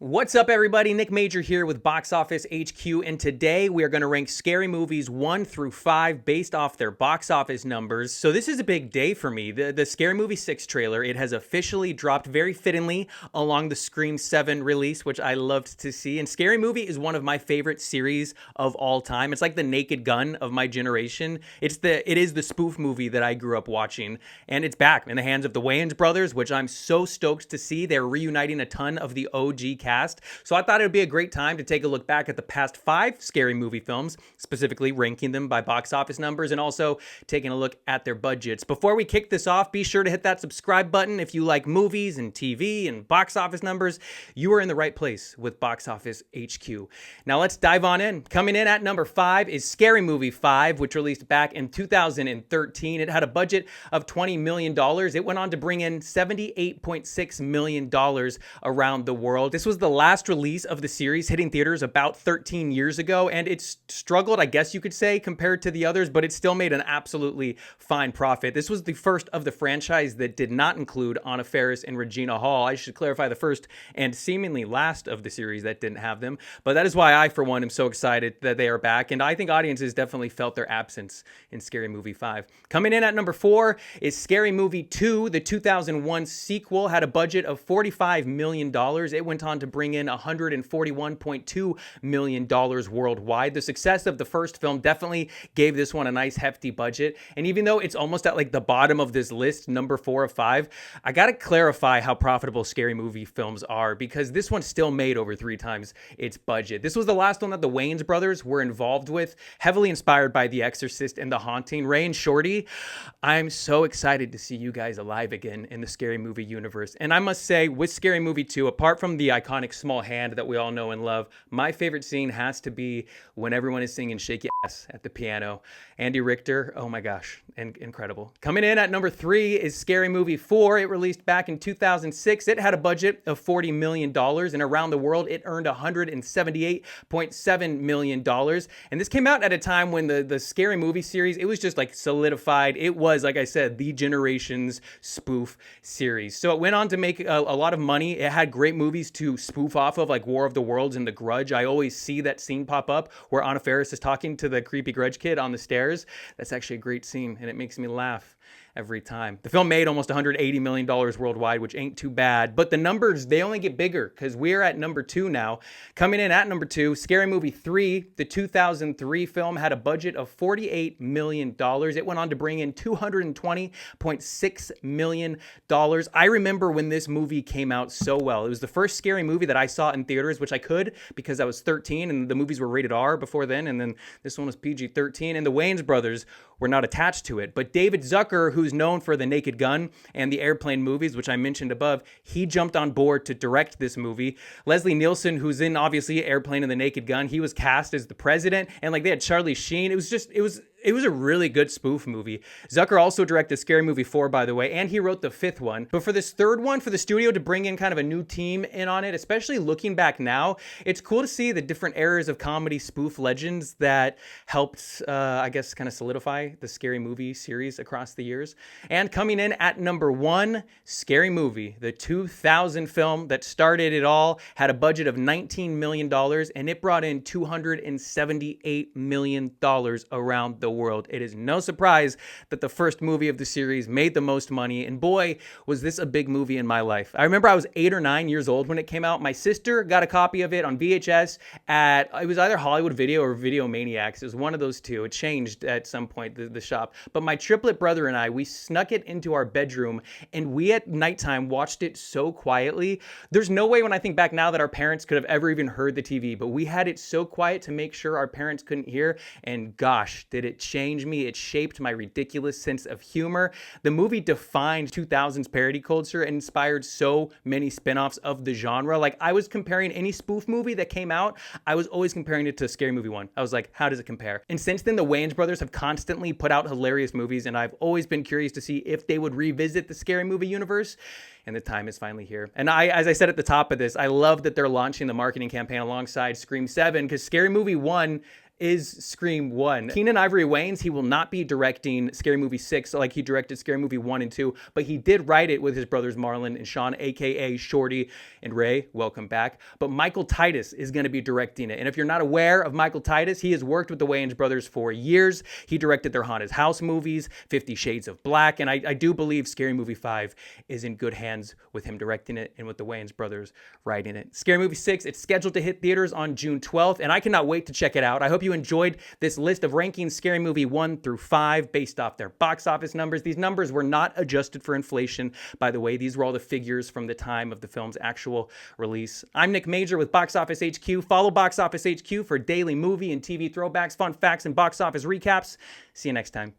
What's up, everybody? Nick Major here with Box Office HQ, and today we are going to rank scary movies 1 through 5 based off their box office numbers. So this is a big day for me. The Scary Movie 6 trailer, it has officially dropped very fittingly along the Scream 7 release, which I loved to see. And Scary Movie is one of my favorite series of all time. It's like the Naked Gun of my generation. It is the spoof movie that I grew up watching, and it's back in the hands of the Wayan brothers, which I'm so stoked to see. They're reuniting a ton of the OG cast. So I thought it would be a great time to take a look back at the past 5 scary movie films, specifically ranking them by box office numbers and also taking a look at their budgets. Before we kick this off, be sure to hit that subscribe button if you like movies and TV and box office numbers. You are in the right place with Box Office HQ. Now let's dive on in. Coming in at number 5 is Scary Movie 5, which released back in 2013. It had a budget of $20 million. It went on to bring in $78.6 million around the world. This was the last release of the series, hitting theaters about 13 years ago, and it's struggled, I guess you could say, compared to the others, but it still made an absolutely fine profit. This was the first of the franchise that did not include Anna Faris and Regina Hall. I should clarify, the first and seemingly last of the series that didn't have them, but that is why I, for one, am so excited that they are back, and I think audiences definitely felt their absence in Scary Movie 5. Coming in at number 4 is Scary Movie 2. The 2001 sequel had a budget of $45 million. It went on to bring in $141.2 million worldwide. The success of the first film definitely gave this one a nice hefty budget. And even though it's almost at like the bottom of this list, number 4 of 5, I gotta clarify how profitable scary movie films are, because this one still made over 3 times its budget. This was the last one that the Wayans brothers were involved with, heavily inspired by The Exorcist and The Haunting. Ray and Shorty, I'm so excited to see you guys alive again in the scary movie universe. And I must say, with Scary Movie 2, apart from the iconic small hand that we all know and love, my favorite scene has to be when everyone is singing Shake Your Ass at the piano. Andy Richter, oh my gosh, incredible. Coming in at number 3 is Scary Movie 4. It released back in 2006. It had a budget of $40 million, and around the world it earned $178.7 million. And this came out at a time when the Scary Movie series, it was just like solidified. It was, like I said, the generation's spoof series. So it went on to make a lot of money. It had great movies to spoof off of, like War of the Worlds and The Grudge. I always see that scene pop up where Anna Faris is talking to the creepy Grudge kid on the stairs. That's actually a great scene, and it makes me laugh every time. The film made almost $180 million worldwide, which ain't too bad, but the numbers, they only get bigger because we're at number 2 now. Coming in at number 2, Scary Movie 3. The 2003 film had a budget of $48 million. It went on to bring in $220.6 million. I remember when this movie came out so well. It was the first scary movie that I saw in theaters, which I could because I was 13 and the movies were rated R before then, and then this one was PG-13, and the Wayans brothers were not attached to it. But David Zucker, who's known for The Naked Gun and the Airplane movies, which I mentioned above, he jumped on board to direct this movie. Leslie Nielsen, who's in obviously Airplane and The Naked Gun, he was cast as the president, and like they had Charlie Sheen. It was a really good spoof movie. Zucker also directed Scary Movie 4, by the way, and he wrote the 5th one. But for this 3rd one, for the studio to bring in kind of a new team in on it, especially looking back now, it's cool to see the different eras of comedy spoof legends that helped, I guess, kind of solidify the Scary Movie series across the years. And coming in at number 1, Scary Movie, the 2000 film that started it all, had a budget of $19 million, and it brought in $278 million around the world. It is no surprise that the first movie of the series made the most money, and boy, was this a big movie in my life. I remember I was 8 or 9 years old when it came out. My sister got a copy of it on VHS at, it was either Hollywood Video or Video Maniacs. It was one of those two. It changed at some point, the shop. But my triplet brother and I, we snuck it into our bedroom, and we at nighttime watched it so quietly. There's no way when I think back now that our parents could have ever even heard the TV, but we had it so quiet to make sure our parents couldn't hear, and gosh, did it change me. It shaped my ridiculous sense of humor. The movie defined 2000s parody culture and inspired so many spin-offs of the genre. Like, I was comparing any spoof movie that came out, I was always comparing it to Scary Movie 1. I was like, how does it compare? And since then, the Wayans brothers have constantly put out hilarious movies, and I've always been curious to see if they would revisit the Scary Movie universe. And the time is finally here. And as I said at the top of this, I love that they're launching the marketing campaign alongside Scream 7, because Scary Movie 1 is Scream 1. Keenan Ivory Wayans, he will not be directing Scary Movie 6 like he directed Scary Movie 1 and 2, but he did write it with his brothers Marlon and Sean, aka Shorty and Ray. Welcome back. But Michael Titus is going to be directing it. And if you're not aware of Michael Titus, he has worked with the Wayans brothers for years. He directed their Haunted House movies, 50 Shades of Black, and I do believe Scary Movie 5 is in good hands with him directing it and with the Wayans brothers writing it. Scary Movie 6, it's scheduled to hit theaters on June 12th, and I cannot wait to check it out. I hope you enjoyed this list of rankings Scary Movie 1 through 5 based off their box office numbers. These numbers were not adjusted for inflation, by the way. These were all the figures from the time of the film's actual release. I'm Nick Major with Box Office HQ. Follow Box Office HQ for daily movie and TV throwbacks, fun facts, and box office recaps. See you next time.